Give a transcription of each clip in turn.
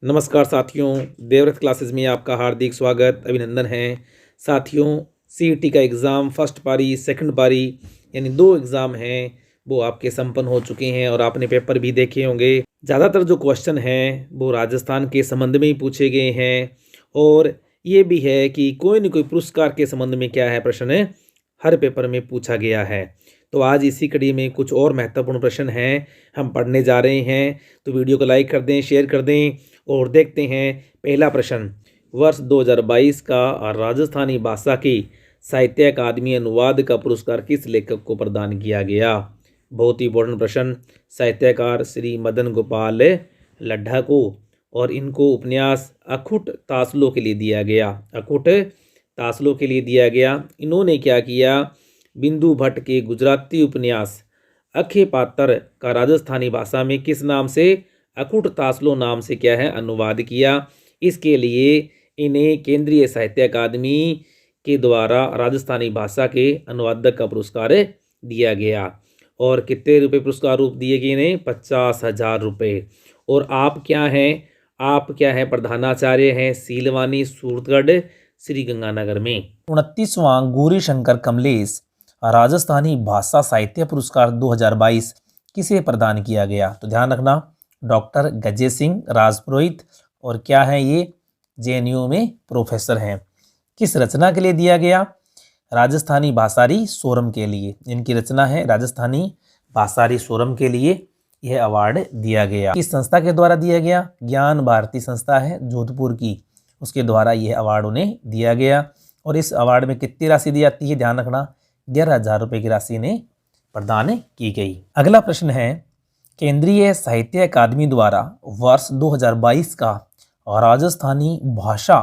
नमस्कार साथियों, देवव्रत क्लासेस में आपका हार्दिक स्वागत अभिनंदन है। साथियों, सीईटी का एग्ज़ाम फर्स्ट पारी सेकंड पारी यानी 2 एग्ज़ाम हैं, वो आपके संपन्न हो चुके हैं और आपने पेपर भी देखे होंगे। ज़्यादातर जो क्वेश्चन हैं वो राजस्थान के संबंध में ही पूछे गए हैं और ये भी है कि कोई न कोई पुरस्कार के संबंध में क्या है प्रश्न हर पेपर में पूछा गया है। तो आज इसी कड़ी में कुछ और महत्वपूर्ण प्रश्न हैं हम पढ़ने जा रहे हैं, तो वीडियो को लाइक कर दें, शेयर कर दें और देखते हैं पहला प्रश्न। वर्ष 2022 का राजस्थानी भाषा की साहित्य अकादमी अनुवाद का पुरस्कार किस लेखक को प्रदान किया गया? बहुत ही इंपॉर्टेंट प्रश्न। साहित्यकार श्री मदन गोपाल लड्ढा को, और इनको उपन्यास अखुट तासलों के लिए दिया गया। अखुट तासलों के लिए दिया गया। इन्होंने क्या किया? बिंदु भट्ट के गुजराती उपन्यास अखे पातर का राजस्थानी भाषा में किस नाम से, अखुट तासलो नाम से क्या है अनुवाद किया। इसके लिए इन्हें केंद्रीय साहित्य अकादमी के द्वारा राजस्थानी भाषा के अनुवादक का पुरस्कार दिया गया। और कितने रुपए पुरस्कार रूप दिए गए इन्हें? 50,000 रुपये। और आप क्या हैं? आप क्या हैं? प्रधानाचार्य हैं सीलवानी सूरतगढ़ श्री गंगानगर में। 29वां गौरी शंकर कमलेश राजस्थानी भाषा साहित्य पुरस्कार 2022 किसे प्रदान किया गया? तो ध्यान रखना, डॉक्टर गजे सिंह राजपुरोहित, और क्या है ये? जेएनयू में प्रोफेसर हैं। किस रचना के लिए दिया गया? राजस्थानी भाषारी सोरम के लिए। इनकी रचना है राजस्थानी भाषारी सोरम के लिए यह अवार्ड दिया गया। किस संस्था के द्वारा दिया गया? ज्ञान भारती संस्था है जोधपुर की, उसके द्वारा यह अवार्ड उन्हें दिया गया। और इस अवार्ड में कितनी राशि दी जाती है? ध्यान रखना, 11,000 रुपये की राशि इन्हें प्रदान की गई। अगला प्रश्न है, केंद्रीय साहित्य अकादमी द्वारा वर्ष 2022 का राजस्थानी भाषा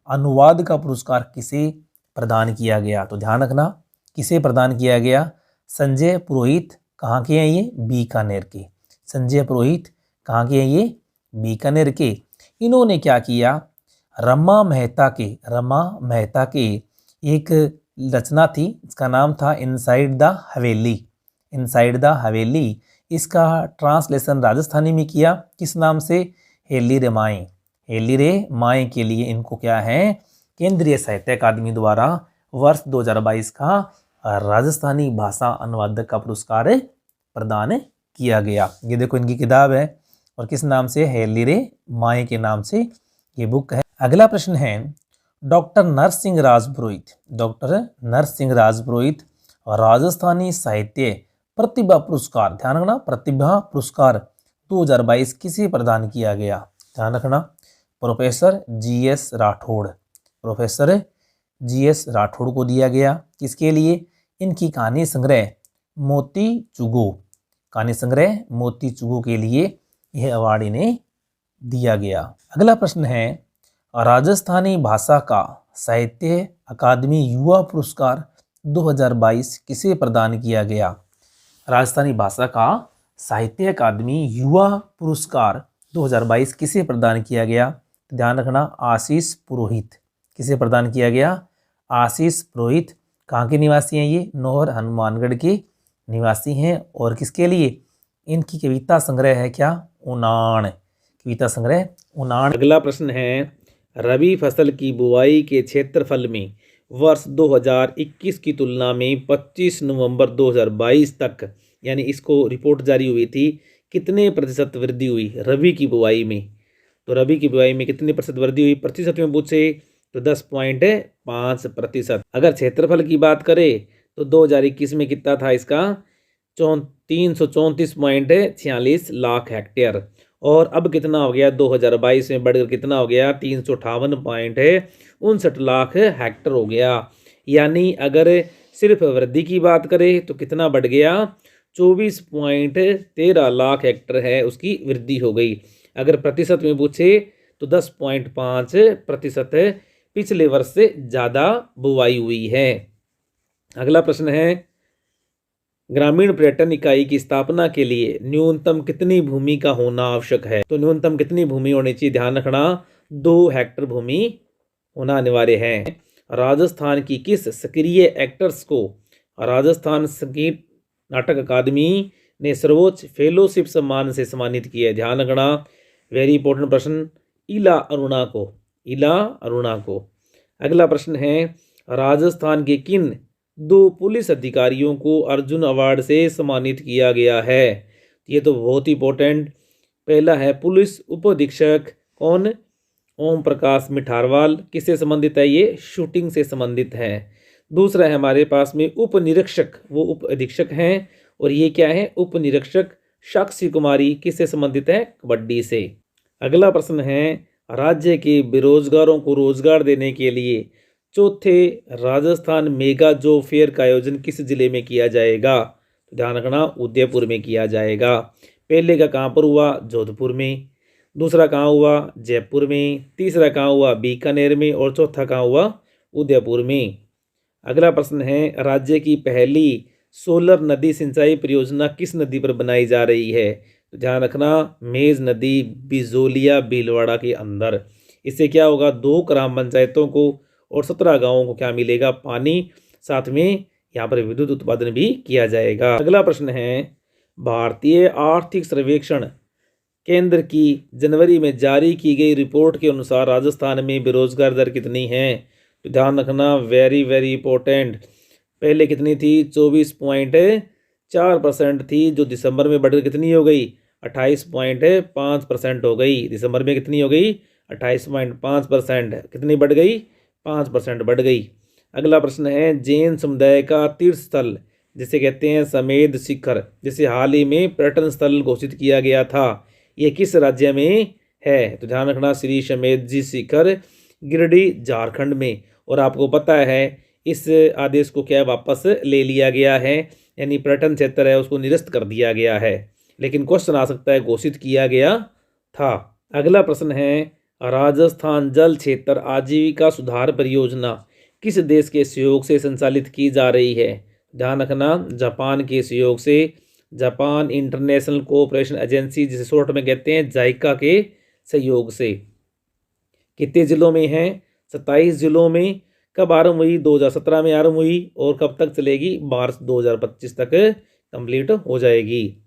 अनुवाद का पुरस्कार किसे प्रदान किया गया? तो ध्यान रखना, किसे प्रदान किया गया? संजय पुरोहित। कहाँ के हैं ये? बीकानेर के। संजय पुरोहित कहाँ के हैं ये? बीकानेर के। इन्होंने क्या किया? रमा मेहता के एक रचना थी, इसका नाम था inside the Haveli. Inside the हवेली, इसका ट्रांसलेशन राजस्थानी में किया किस नाम से? हेली रे माए। हेली रे माए के लिए इनको क्या है? केंद्रीय साहित्य अकादमी द्वारा वर्ष 2022 का राजस्थानी भाषा अनुवादक का पुरस्कार प्रदान किया गया। ये देखो इनकी किताब है और किस नाम से? हेली रे माए के नाम से ये बुक है। अगला प्रश्न है, डॉक्टर नरसिंह राजपुरोहित राजस्थानी साहित्य प्रतिभा पुरस्कार, ध्यान रखना, प्रतिभा पुरस्कार 2022 किसे प्रदान किया गया? ध्यान रखना, प्रोफेसर जीएस राठौड़ को दिया गया। किसके लिए? इनकी कहानी संग्रह मोती चुगो के लिए यह अवार्ड इन्हें दिया गया। अगला प्रश्न है, राजस्थानी भाषा का साहित्य अकादमी युवा पुरस्कार 2022 किसे प्रदान किया गया? राजस्थानी भाषा का साहित्य अकादमी युवा पुरस्कार 2022 किसे प्रदान किया गया? ध्यान रखना, आशीष पुरोहित। किसे प्रदान किया गया? आशीष पुरोहित। कहाँ के निवासी हैं ये? नौहर हनुमानगढ़ के निवासी हैं। और किसके लिए? इनकी कविता संग्रह है क्या? उनान। कविता संग्रह उनान। अगला प्रश्न है, रबी फसल की बुआई के क्षेत्रफल में वर्ष 2021 की तुलना में 25 नवंबर 2022 तक, यानी इसको रिपोर्ट जारी हुई थी, कितने प्रतिशत वृद्धि हुई रबी की बुआई में? तो रबी की बुआई में कितने प्रतिशत वृद्धि हुई? प्रतिशत में पूछे तो 10.5%। अगर क्षेत्रफल की बात करें तो 2021 में कितना था इसका? 334.46 लाख हेक्टेयर। और अब कितना हो गया? 2022 में बढ़कर कितना हो गया? 358.59 लाख हेक्टर हो गया। यानी अगर सिर्फ वृद्धि की बात करें तो कितना बढ़ गया? 24.13 लाख हेक्टर है उसकी वृद्धि हो गई। अगर प्रतिशत में पूछे तो 10.5% पिछले वर्ष से ज़्यादा बुवाई हुई है। अगला प्रश्न है, ग्रामीण पर्यटन इकाई की स्थापना के लिए न्यूनतम कितनी भूमि का होना आवश्यक है? तो न्यूनतम कितनी भूमि होनी चाहिए? ध्यान रखना, 2 हेक्टर भूमि होना अनिवार्य है। राजस्थान की किस सक्रिय एक्टर्स को राजस्थान संगीत नाटक अकादमी ने सर्वोच्च फेलोशिप सम्मान से सम्मानित किया है? ध्यान रखना, वेरी इंपॉर्टेंट प्रश्न। इला अरुणा को, इला अरुणा को। अगला प्रश्न है, राजस्थान के किन 2 पुलिस अधिकारियों को अर्जुन अवार्ड से सम्मानित किया गया है? ये तो बहुत ही इंपॉर्टेंट। पहला है पुलिस उप अधीक्षक, कौन? ओम प्रकाश मिठारवाल। किससे संबंधित है? ये शूटिंग से संबंधित है। दूसरा है हमारे पास में उप निरीक्षक, वो उप अधीक्षक हैं, और ये क्या है? उप निरीक्षक साक्षी कुमारी। किससे संबंधित है? कबड्डी से। अगला प्रश्न है, राज्य के बेरोजगारों को रोजगार देने के लिए चौथे राजस्थान मेगा जॉब फेयर का आयोजन किस जिले में किया जाएगा? तो ध्यान रखना, उदयपुर में किया जाएगा। पहले का कहाँ पर हुआ? जोधपुर में। दूसरा कहाँ हुआ? जयपुर में। तीसरा कहाँ हुआ? बीकानेर में। और चौथा कहाँ हुआ? उदयपुर में। अगला प्रश्न है, राज्य की पहली सोलर नदी सिंचाई परियोजना किस नदी पर बनाई जा रही है? तो ध्यान रखना, मेज नदी बिजोलिया भीलवाड़ा के अंदर। इससे क्या होगा? 2 ग्राम पंचायतों को और 17 गांवों को क्या मिलेगा? पानी। साथ में यहाँ पर विद्युत उत्पादन भी किया जाएगा। अगला प्रश्न है, भारतीय आर्थिक सर्वेक्षण केंद्र की जनवरी में जारी की गई रिपोर्ट के अनुसार राजस्थान में बेरोजगार दर कितनी है? तो ध्यान रखना, वेरी वेरी इंपॉर्टेंट। पहले कितनी थी? 24.4% थी, जो दिसंबर में बढ़कर कितनी हो गई? 28.5% हो गई। दिसंबर में कितनी हो गई? 28.5%। कितनी बढ़ गई? 5% बढ़ गई। अगला प्रश्न है, जैन समुदाय का तीर्थ स्थल जिसे कहते हैं समेध शिखर, जिसे हाल ही में पर्यटन स्थल घोषित किया गया था, ये किस राज्य में है? तो ध्यान रखना, श्री समेध जी शिखर गिरिडीह झारखंड में। और आपको पता है इस आदेश को क्या वापस ले लिया गया है, यानी पर्यटन क्षेत्र है उसको निरस्त कर दिया गया है। लेकिन क्वेश्चन आ सकता है, घोषित किया गया था। अगला प्रश्न है, राजस्थान जल क्षेत्र आजीविका सुधार परियोजना किस देश के सहयोग से संचालित की जा रही है? ध्यान रखना, जापान के सहयोग से। जापान इंटरनेशनल कोऑपरेशन एजेंसी, जिसे शॉर्ट में कहते हैं जाइका, के सहयोग से। कितने जिलों में है? 27 जिलों में। कब आरंभ हुई? 2017 में आरंभ हुई। और कब तक चलेगी? मार्च 2025 तक कंप्लीट हो जाएगी।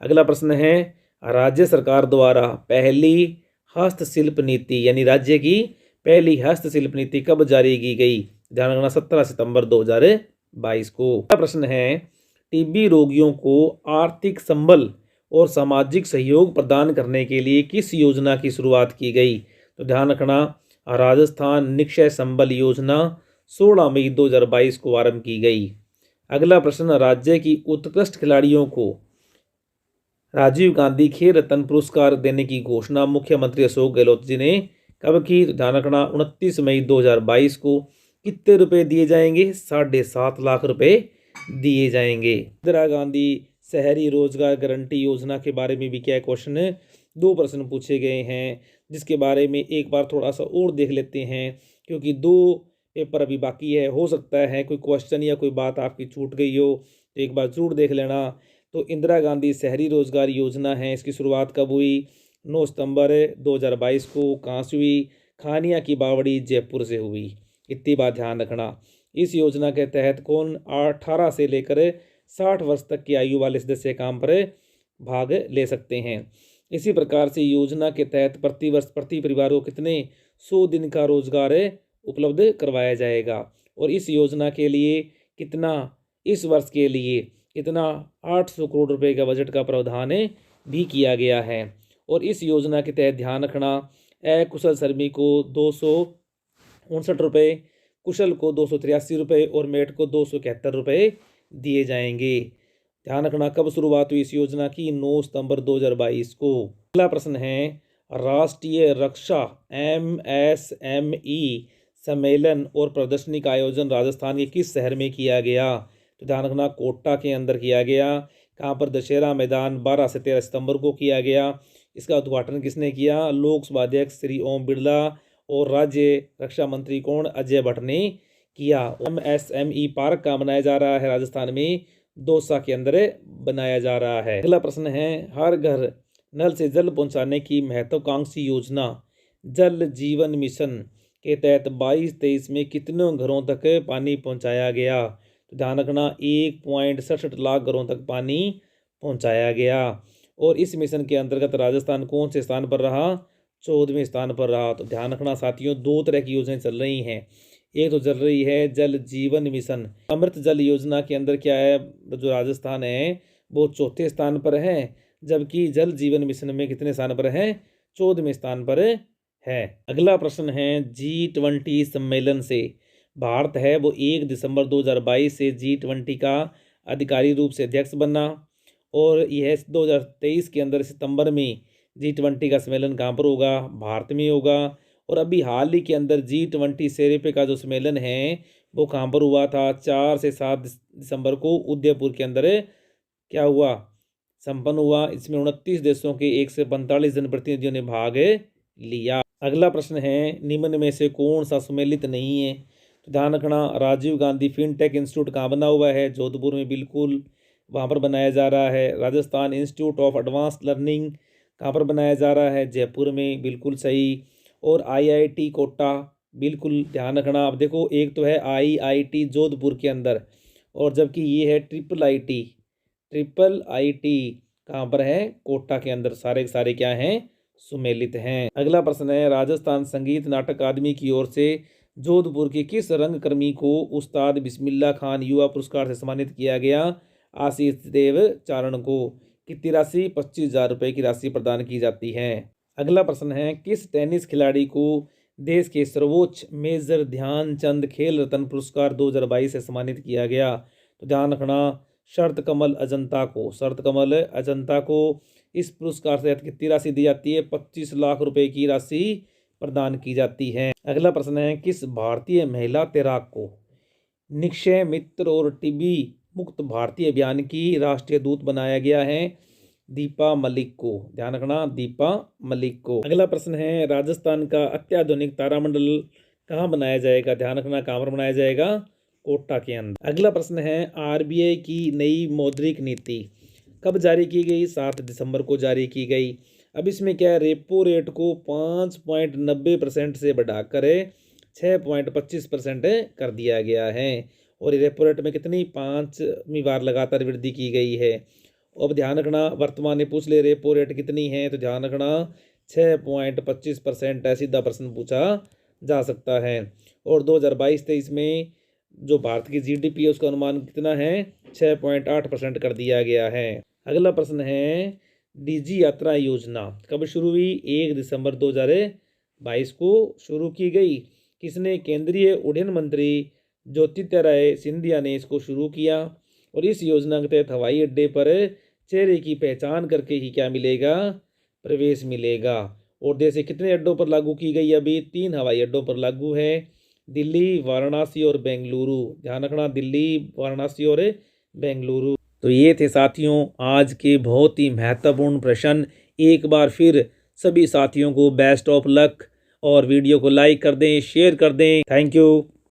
अगला प्रश्न है, राज्य सरकार द्वारा पहली हस्तशिल्प नीति, यानी राज्य की पहली हस्तशिल्प नीति कब जारी की गई? ध्यान रखना, 17 सितंबर 2022 को। अगला प्रश्न है, टीबी रोगियों को आर्थिक संबल और सामाजिक सहयोग प्रदान करने के लिए किस योजना की शुरुआत की गई? तो ध्यान रखना, राजस्थान निक्षय संबल योजना 16 मई 2022 को आरंभ की गई। अगला प्रश्न, राज्य की उत्कृष्ट खिलाड़ियों को राजीव गांधी खेल रत्न पुरस्कार देने की घोषणा मुख्यमंत्री अशोक गहलोत जी ने कब की? तो ध्यान रखना, 29 मई 2022 को। कितने रुपए दिए जाएंगे? 7.5 लाख रुपए दिए जाएंगे। इंदिरा गांधी शहरी रोजगार गारंटी योजना के बारे में भी क्या क्वेश्चन है? 2 प्रश्न पूछे गए हैं, जिसके बारे में एक बार थोड़ा सा और देख लेते हैं, क्योंकि 2 पेपर अभी बाकी है। हो सकता है कोई क्वेश्चन या कोई बात आपकी छूट गई हो, तो एक बार जरूर देख लेना। तो इंदिरा गांधी शहरी रोजगार योजना है, इसकी शुरुआत कब हुई? 9 सितंबर 2022 को। कहाँ से हुई? खानिया की बावड़ी, जयपुर से हुई। इतनी बात ध्यान रखना। इस योजना के तहत कौन 18 से लेकर 60 वर्ष तक की आयु वाले सदस्य काम पर भाग ले सकते हैं। इसी प्रकार से योजना के तहत प्रति वर्ष प्रति परिवार को कितने 100 दिन का रोजगार उपलब्ध करवाया जाएगा। और इस योजना के लिए कितना, इस वर्ष के लिए कितना 800 करोड़ रुपए का बजट का प्रावधान भी किया गया है। और इस योजना के तहत ध्यान रखना, अकुशल श्रमिक को 259 रुपये, कुशल को 283 रुपये और मेट को 271 रुपये दिए जाएंगे। ध्यान रखना, कब शुरुआत हुई इस योजना की? 9 सितंबर 2022 को। अगला प्रश्न है, राष्ट्रीय रक्षा MSME सम्मेलन और प्रदर्शनी का आयोजन राजस्थान के किस शहर में किया गया? तो ध्यान रखना, कोटा के अंदर किया गया। कहाँ पर? दशहरा मैदान, 12 से 13 सितंबर को किया गया। इसका उद्घाटन किसने किया? लोकसभा अध्यक्ष श्री ओम बिरला और राज्य रक्षा मंत्री कौन? अजय भट्ट ने किया। MSME पार्क का बनाया जा रहा है राजस्थान में, दौसा के अंदर बनाया जा रहा है। अगला प्रश्न है, हर घर नल से जल पहुंचाने की महत्वाकांक्षी योजना जल जीवन मिशन के तहत 22-23 में कितने घरों तक पानी पहुंचाया गया? तो ध्यान रखना, 1.67 लाख घरों तक पानी पहुंचाया गया। और इस मिशन के अंतर्गत राजस्थान कौन से स्थान पर रहा? 14वें स्थान पर रहा। तो ध्यान रखना साथियों, दो तरह की योजनाएं चल रही हैं। एक तो चल रही है जल जीवन मिशन, अमृत जल योजना के अंदर क्या है, जो राजस्थान है वो चौथे स्थान पर है, जबकि जल जीवन मिशन में कितने स्थान पर है, 14वें स्थान पर है। अगला प्रश्न है G20 सम्मेलन से भारत है वो 1 दिसंबर 2022 से G20 का आधिकारिक रूप से अध्यक्ष बना, और यह 2023 के अंदर सितंबर में G20 का सम्मेलन कहाँ पर होगा, भारत में होगा। और अभी हाल ही के अंदर G20 शेरपे का जो सम्मेलन है वो कहाँ पर हुआ था, 4 से 7 दिसंबर को उदयपुर के अंदर क्या हुआ, संपन्न हुआ। इसमें 29 देशों के 145 जनप्रतिनिधियों ने भाग लिया। अगला प्रश्न है निम्न में से कौन सा सम्मिलित नहीं है। तो ध्यान रखना, राजीव गांधी फिनटेक इंस्टीट्यूट कहाँ बना हुआ है, जोधपुर में, बिल्कुल वहाँ पर बनाया जा रहा है। Rajasthan institute of advance learning कहाँ पर बनाया जा रहा है, जयपुर में, बिल्कुल सही। और IIT कोटा, बिल्कुल ध्यान रखना। अब देखो, एक तो है IIT जोधपुर के अंदर, और जबकि ये है ट्रिपल IT कहाँ पर है, कोटा के अंदर। सारे के सारे क्या हैं, सुमेलित हैं। अगला प्रश्न है राजस्थान संगीत नाटक अकादमी की ओर से जोधपुर के किस रंगकर्मी को उस्ताद बिस्मिल्लाह खान युवा पुरस्कार से सम्मानित किया गया। आशीष देव चारण को। कितनी राशि, 25,000 रुपये की राशि प्रदान की जाती है। अगला प्रश्न है किस टेनिस खिलाड़ी को देश के सर्वोच्च मेजर ध्यानचंद खेल रत्न पुरस्कार 2022 से सम्मानित किया गया। तो ध्यान रखना, शरत कमल अजंता को इस पुरस्कार से कितनी राशि दी जाती है, 25 लाख रुपए की राशि प्रदान की जाती है। अगला प्रश्न है किस भारतीय महिला तैराक को निक्षय मित्र और टीबी मुक्त भारतीय अभियान की राष्ट्रीय दूत बनाया गया है। दीपा मलिक को। ध्यान रखना, दीपा मलिक को। अगला प्रश्न है राजस्थान का अत्याधुनिक तारामंडल कहाँ बनाया जाएगा। ध्यान रखना, कहाँ पर बनाया जाएगा, कोटा के अंदर। अगला प्रश्न है RBI की नई मौद्रिक नीति कब जारी की गई, 7 दिसंबर को जारी की गई। अब इसमें क्या है, रेपो रेट को 5.90% से बढ़ाकर 6.25% कर दिया गया है। और रेपो रेट में कितनी, 5वीं बार लगातार वृद्धि की गई है। अब ध्यान रखना, वर्तमान में पूछ ले रेपो रेट कितनी है, तो ध्यान रखना 6.25% है, सीधा प्रश्न पूछा जा सकता है। और 2022-23 में जो भारत की GDP है उसका अनुमान कितना है, 6.8% कर दिया गया है। अगला प्रश्न है DG यात्रा योजना कब शुरू हुई, 1 दिसंबर 2022 को शुरू की गई। किसने, केंद्रीय उड्डयन मंत्री ज्योतिरादित्य सिंधिया ने इसको शुरू किया। और इस योजना के तहत हवाई अड्डे पर चेहरे की पहचान करके ही क्या मिलेगा, प्रवेश मिलेगा। और देश के कितने अड्डों पर लागू की गई, अभी 3 हवाई अड्डों पर लागू है, दिल्ली, वाराणसी और बेंगलुरु। ध्यान रखना, दिल्ली, वाराणसी और बेंगलुरु। तो ये थे साथियों आज के बहुत ही महत्वपूर्ण प्रश्न। एक बार फिर सभी साथियों को बेस्ट ऑफ लक, और वीडियो को लाइक कर दें, शेयर कर दें। Thank you.